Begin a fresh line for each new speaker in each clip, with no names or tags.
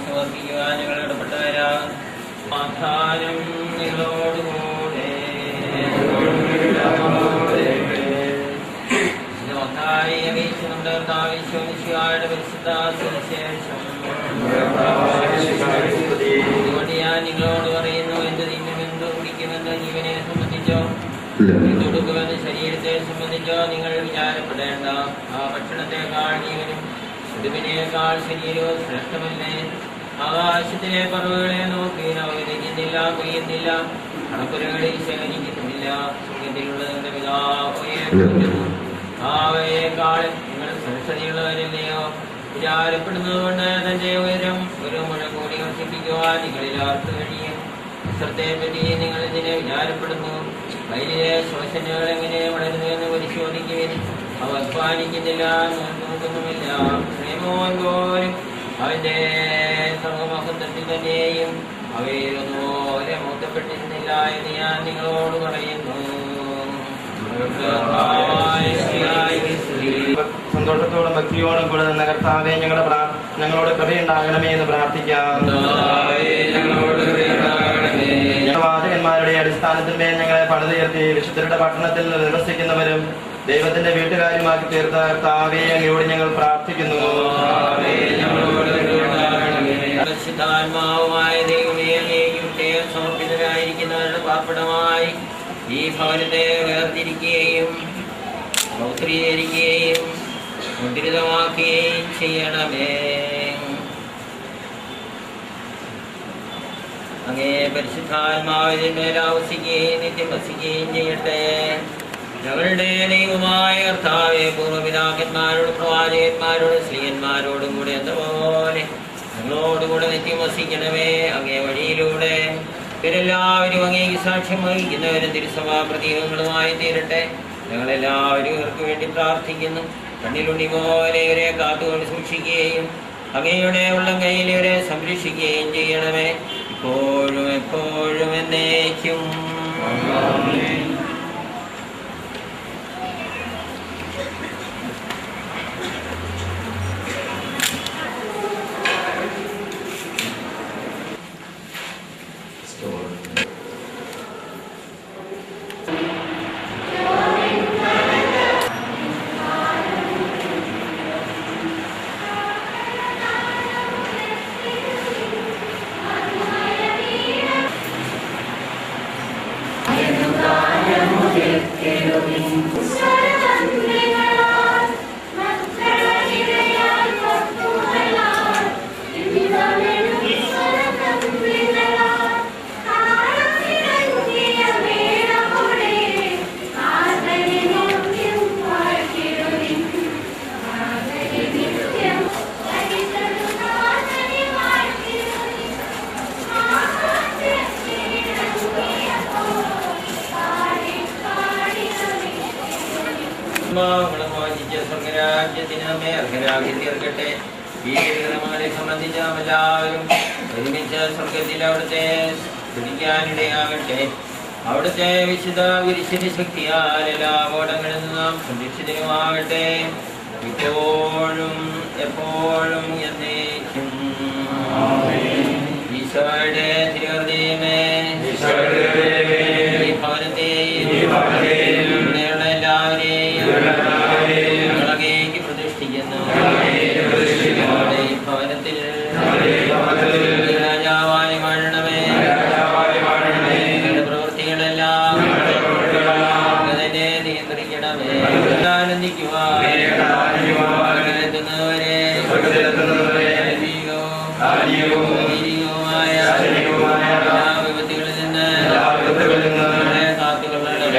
സമർപ്പിക്കുവാൻ ഞങ്ങൾ ഇടപെട്ടവരാകും. സമാധാനം നിങ്ങളോടുകൂടെ. ഞാൻ നിങ്ങളോട് പറയുന്നു, എന്ത് തിന്നും എന്ത് കുടിക്കുമെന്ന് ജീവനെ സംബന്ധിച്ചോ കൊടുക്കുമെന്ന് ശരീരത്തെ സംബന്ധിച്ചോ നിങ്ങൾ വിചാരപ്പെടേണ്ട. ആ ഭക്ഷണത്തെക്കാൾ ജീവനും ഉടുപ്പിനേക്കാൾ ശരീരവും ശ്രേഷ്ഠമല്ലേ? ആകാശത്തിലെ പറവുകളെ നോക്കി അവ വിതയ്ക്കുന്നില്ല, കൊയ്യുന്നില്ല, കണക്കുരകളിൽ ശേഖരിക്കുന്നില്ല. സ്വർഗ്ഗത്തിലുള്ളതിന്റെ പിതാവയെ അവയെക്കാൾ നിങ്ങൾ ശ്രേഷ്ഠതയുള്ളവരല്ലയോ? വിചാരപ്പെടുന്നത് കൊണ്ട് തന്റെ ഉയരം ഒരു മുഴ കൂടി വർദ്ധിപ്പിക്കുവാൻ നിങ്ങളിൽ ആർക്ക് കഴിയും? വസ്ത്രത്തെ പറ്റി നിങ്ങൾ ഇതിനെ വിചാരപ്പെടുന്നു. വയലിലെ ശോഷനുകൾ എങ്ങനെ വളരുന്നുവെന്ന് പരിശോധിക്കുവിൻ. അവ അധ്വാനിക്കുന്നില്ല, നോക്കുന്നുമില്ല. പ്രേമോൻ പോലും അവന്റെ സർവമഹത്വത്തിൽ തന്നെയും അവയിലൊന്നുപോലെ മോത്തപ്പെട്ടിരുന്നില്ല എന്ന് ഞാൻ നിങ്ങളോട് പറയുന്നു.
സന്തോഷത്തോടും ഭക്തിയോടും കൂടെ നിന്ന കർത്താവേ, ഞങ്ങളോട് കൃപയുണ്ടാകണമേ എന്ന് പ്രാർത്ഥിക്കാം. വാചകന്മാരുടെ അടിസ്ഥാനത്തിന്മേൽ ഞങ്ങളെ പണിതുയർത്തി വിശുദ്ധരുടെ പട്ടണത്തിൽ നിവസിക്കുന്നവരും ദൈവത്തിന്റെ വീട്ടുകാരുമാക്കി തീർത്ത കർത്താവേ, അങ്ങയോട് ഞങ്ങൾ പ്രാർത്ഥിക്കുന്നു.
പരിശുദ്ധാത്മാവുമായ ദൈവമേ, അങ്ങേക്കും സമർപ്പിതരായിരിക്കുന്നവരുടെ പാർപ്പിടമായി ഈ ഭവനത്തെ വേർതിരിക്കുകയും പൗത്രീകരിക്കുകയും മുദ്രിതമാക്കുകയും ചെയ്യണമേ. അങ്ങേ പരിശുദ്ധാത്മാവിന്മേൽ ആവസിക്കുകയും നിത്യം വസിക്കുകയും ചെയ്യട്ടെ. ഞങ്ങളുടെ ദൈവമായ കർത്താവേ, പൂർവ്വപിതാക്കന്മാരോടും പ്രവാചകന്മാരോടും സ്ത്രീയന്മാരോടും കൂടെ എന്നപോലെ ഞങ്ങളോടുകൂടെ നിത്യം വസിക്കണമേ. അങ്ങേ വഴിയിലൂടെ ഇവരെല്ലാവരും അങ്ങേക്ക് സാക്ഷ്യം വഹിക്കുന്നവരും തിരുസഭാ പ്രതീകങ്ങളുമായി തീരട്ടെ. ഞങ്ങളെല്ലാവരും ഇവർക്ക് വേണ്ടി പ്രാർത്ഥിക്കുന്നു. കണ്ണിലുണ്ണി പോലെ ഇവരെ കാത്തുകൊണ്ട് സൂക്ഷിക്കുകയും അങ്ങയുടെ ഉള്ളം കയ്യിൽ ഇവരെ സംരക്ഷിക്കുകയും ചെയ്യണമേ, ഇപ്പോഴും എപ്പോഴും എന്നേക്കും. സ്വർഗരാജ്യത്തിന് നമ്മെ അർഹരാക്കി തീർക്കട്ടെ. ഈ ദിനങ്ങളെ സംബന്ധിച്ച് നാം എല്ലാവരും ഒരുമിച്ച് സ്വർഗത്തിൽ അവിടുത്തെ സ്തുതിക്കാനിടയാകട്ടെ. അവിടുത്തെ വിശുദ്ധ കുരിശിന്റെ ശക്തിയാൽ എല്ലാ അപകടങ്ങളിൽ നിന്നും നാം സംരക്ഷിതരുമാകട്ടെ, ഇപ്പോഴും എപ്പോഴും എന്നേക്കും. ഈശോയുടെ തിരുഹൃദയമേ, ഈ ഭവനത്തെയും എല്ലാവരെയും ഞങ്ങളങ്ങേക്ക് പ്രതിഷ്ഠിക്കുന്നു. ഈ ഭവനത്തിൽ രാജാവായി വാഴണമേ. ഞങ്ങളുടെ പ്രവൃത്തികളെല്ലാം തന്നെ നിയന്ത്രിക്കണമേ. ആനന്ദിക്കുവാൻ എത്തുന്നവരെ എല്ലാ വിപത്തുകളിൽ നിന്ന് കാത്തുകൊള്ളണമേ.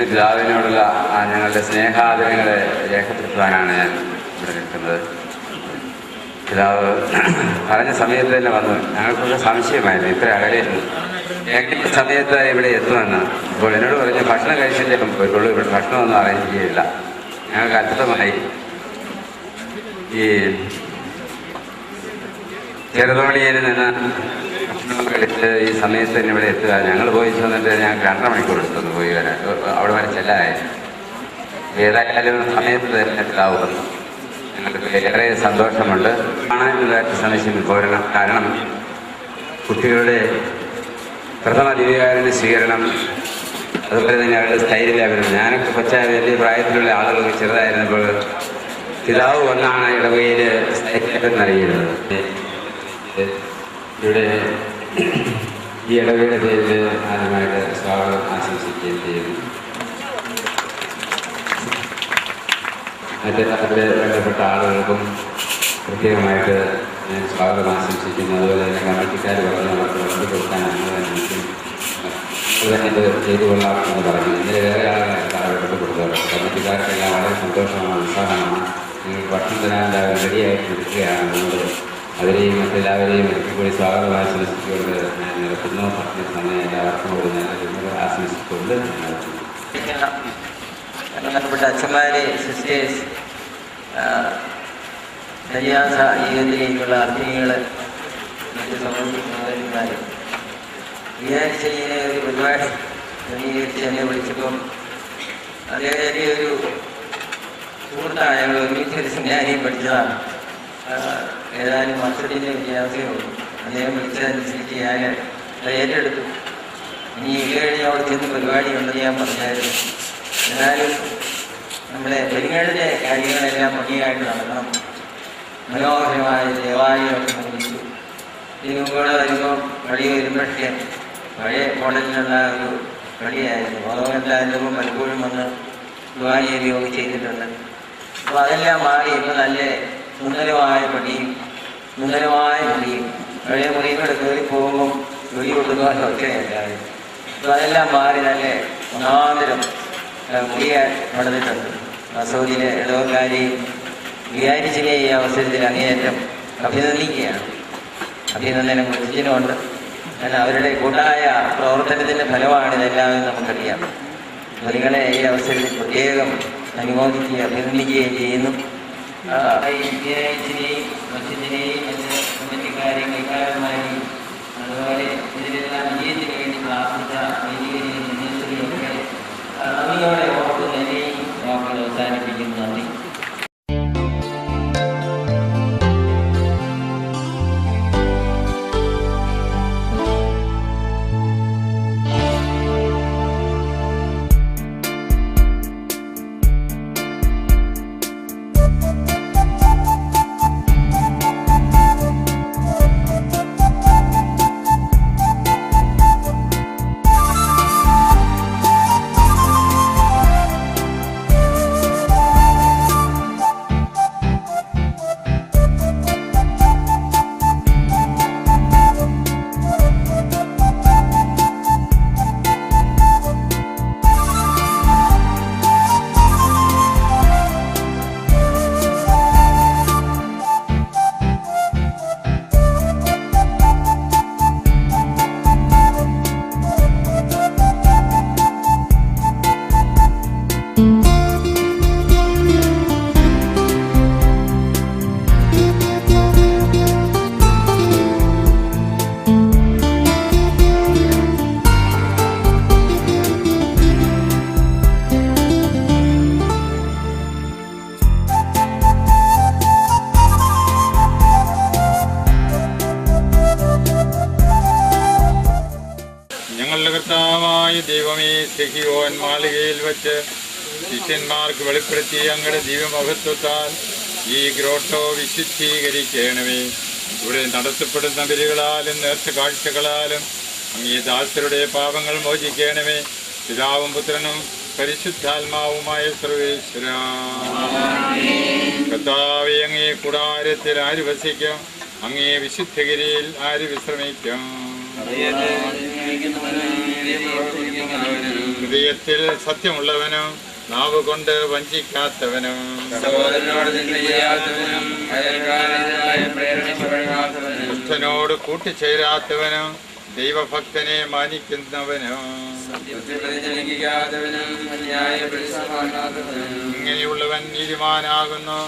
ഇന്ന് പിതാവിനോടുള്ള ഞങ്ങളുടെ സ്നേഹാദരങ്ങളെ രേഖപ്പെടുത്തുവാനാണ് ഞാൻ ഇവിടെ നിൽക്കുന്നത്. പിതാവ് പറഞ്ഞ സമയത്ത് തന്നെ വന്നു. ഞങ്ങൾക്കൊക്കെ സംശയമായിരുന്നു ഇത്ര അകലെയായിരുന്നു എങ്ങനെ സമയത്ത് ഇവിടെ എത്തുമെന്ന്. അപ്പോൾ എന്നോട് പറഞ്ഞു ഭക്ഷണം കഴിച്ചിട്ടേ പോയിട്ടുള്ളൂ, ഇവിടെ ഭക്ഷണമൊന്നും അറേഞ്ച് ചെയ്യില്ല. ഞങ്ങൾക്ക് അത്ഭുതമായി. ഈ ചെറുതോണിയിൽ നിന്ന് ഭക്ഷണം കഴിച്ച് ഈ സമയത്ത് തന്നെ ഇവിടെ എത്തുക. ഞങ്ങൾ പോയി വന്നിട്ട് ഞങ്ങൾക്ക് 2.5 മണിക്കൂർ എടുത്തൊന്ന് പോയി വരാൻ, അവിടെ വരെ ചെല്ലാനായിരുന്നു. ഏതായാലും സമയത്ത് തന്നെ പിതാവുന്നു. ഞങ്ങൾക്ക് ഏറെ സന്തോഷമുണ്ട്. കാണാനുള്ളതായിട്ട് ശ്രമിച്ചു പോരണം. കാരണം കുട്ടികളുടെ പ്രഥമ ദിവ്യകാരുണ്യ സ്വീകരണം, അതുപോലെ തന്നെ അവരുടെ സ്ഥൈര്യവ്യാപനം. ഞാനൊക്കെ കൊച്ചായ വലിയ പ്രായത്തിലുള്ള ആളുകൾക്ക് ചെറുതായിരുന്നപ്പോൾ പിതാവ് ഒന്നാണ് ഇടവകയിൽ സ്ഥൈര്യം നൽകിയിരുന്നത്. ഇവിടെ ഈ ഇടവകയുടെ പേരിൽ ആദ്യമായിട്ട് സ്വാഗതം ആശംസിക്കുകയും ചെയ്യുന്നു. മറ്റേ ബന്ധപ്പെട്ട ആളുകൾക്കും പ്രത്യേകമായിട്ട് ഞാൻ സ്വാഗതം ആശംസിക്കുന്നു. അതുപോലെ തന്നെ കമ്മിറ്റിക്കാർ പറഞ്ഞ് അവർക്ക് ബന്ധപ്പെടുത്താൻ ഇത് ചെയ്തു കൊള്ളാം എന്ന് പറഞ്ഞു. ഇന്നലെ വേറെ ആളുകളെ ബന്ധപ്പെടുത്തുക. കമ്മിറ്റിക്കാർക്കെല്ലാം വളരെ സന്തോഷമാണ്, ഉത്സാഹമാണ്. നിങ്ങൾക്ക് ഭക്ഷണം തരാൻ റെഡിയായിട്ട് നിൽക്കുകയാണ്. അതുകൊണ്ട് അവരെയും മറ്റെല്ലാവരെയും ഒരിക്കൽ കൂടി സ്വാഗതം ആശംസിച്ചുകൊണ്ട് ഞാൻ നിർത്തുന്നു. ഭക്ഷണ സമയം എല്ലാവർക്കും കൂടി ഞാൻ ആശംസിച്ചുകൊണ്ട്
ബന്ധപ്പെട്ട അച്ഛന്മാരെ, സിസ്റ്റേഴ്സ്, സന്യാസ ജീവിതത്തിലേക്കുള്ള അർത്ഥികൾ, മറ്റ് സമൂഹത്തിൻ്റെ വിചാരിച്ച ഇങ്ങനെ ഒരു പരിപാടി ക്രമീകരിച്ച് എന്നെ വിളിച്ചപ്പം അദ്ദേഹത്തിൻ്റെ ഒരു സുഹൃത്താണ്. ഞങ്ങൾ ഒരുമിച്ചൊരു സെമിനാരിയും പഠിച്ചതാണ്. ഏതാനും വർഷത്തിൻ്റെ വ്യത്യാസമേ ഉള്ളൂ. അദ്ദേഹം വിളിച്ചതനുസരിച്ച് ഞാൻ അത് ഏറ്റെടുത്തു. ഇനി കഴിഞ്ഞ് അവിടെ ചെന്ന് പരിപാടി ഉണ്ടെന്ന് ഞാൻ പറഞ്ഞായിരുന്നു. എന്നാലും നമ്മുടെ പെരുങ്ങളുടെ കാര്യങ്ങളെല്ലാം ഭംഗിയായിട്ട് നടക്കണം. മനോഹരമായ ദേവാലയമൊക്കെ നിർമ്മിച്ചു. ഇതിന് മുമ്പോടെ വരുമ്പോൾ പള്ളി വരുമ്പോഴേ പഴയ മോഡലിനുള്ള ഒരു പള്ളിയായിരുന്നു. ഭഗവന്താലും പലപ്പോഴും വന്ന് ദ്വാരയൊക്കെ ചെയ്തിട്ടുണ്ട്. അപ്പോൾ അതെല്ലാം മാറി ഇപ്പോൾ നല്ല സുന്ദരമായ പള്ളിയും പഴയ മുറികളോട് കയറി പോകുമ്പം വെടി കൊടുക്കുവാനും ഒക്കെയല്ലായിരുന്നു. അപ്പോൾ അതെല്ലാം മാറി നല്ല ഒന്നാന്തരം മുറിയാൻ നടന്നിട്ടുണ്ട്. മസൂദിലെ ഇടവക്കാരെയും വികാരിച്ചിലെ ഈ അവസരത്തിൽ അങ്ങേയറ്റം അഭിനന്ദിക്കുകയാണ്. അഭിനന്ദനം കുറിച്ചിനുമുണ്ട്. കാരണം അവരുടെ കൂട്ടായ പ്രവർത്തനത്തിൻ്റെ ഫലമാണ് ഇതെല്ലാം നമുക്കറിയാം. നിങ്ങളെ ഈ അവസരത്തിൽ പ്രത്യേകം അനുമോദിക്കുകയും അഭിനന്ദിക്കുകയും ചെയ്യുന്നു. വികാരിച്ചിനെയും മസ്ജിദിനെയും മറ്റ് കമ്മിറ്റിക്കാരെയും കൈക്കാരന്മാരെയും അതുപോലെ ഇതിലെല്ലാം വിജയത്തിന് വേണ്ടി പ്രാർത്ഥിച്ച വൈദികരെയും സന്യാസികളെയൊക്കെ നന്ദിയോടെ ഓർത്ത് തന്നെയും വാക്കുകൾ അവസാനിപ്പിക്കുന്നു. നന്ദി.
ദൈവമേ, സെഹിയോൻ മാളികയിൽ വെച്ച് ശിഷ്യന്മാർക്ക് വെളിപ്പെടുത്തി അങ്ങയുടെ ദിവ്യമഹത്വത്താൽ ഈ ഗ്രോട്ടോ വിശുദ്ധീകരിക്കണമേ. ഇവിടെ നടത്തപ്പെടുന്ന ബലികളാലും നേർച്ച കാഴ്ചകളാലും അങ്ങേ ദാസരുടെ പാപങ്ങൾ മോചിക്കണമേ. പിതാവും പുത്രനും പരിശുദ്ധാത്മാവുമായ സർവേശ്വര കർത്താവേ, അങ്ങേ കൂടാരത്തിൽ ആര് വസിക്കും? അങ്ങേ വിശുദ്ധഗിരിയിൽ ആര് വിശ്രമിക്കും? ഹൃദയത്തിൽ സത്യമുള്ളവനും നാവ് കൊണ്ട് വഞ്ചിക്കാത്തവനും
സഹോദരനോട് നിന്ദ ചെയ്യാത്തവനും അയൽക്കാരനായ പ്രേരണയ്ക്ക് വഴങ്ങാത്തവനും
ദുഷ്ടനോട് കൂട്ടിച്ചേരാത്തവനും ദൈവഭക്തനെ മാനിക്കുന്നവനും
ലംഘിക്കാത്തവനും അന്യായ പ്രതിസമാക്കാത്തവനും
ഇങ്ങനെയുള്ളവൻ നീതിമാനാകുന്നു.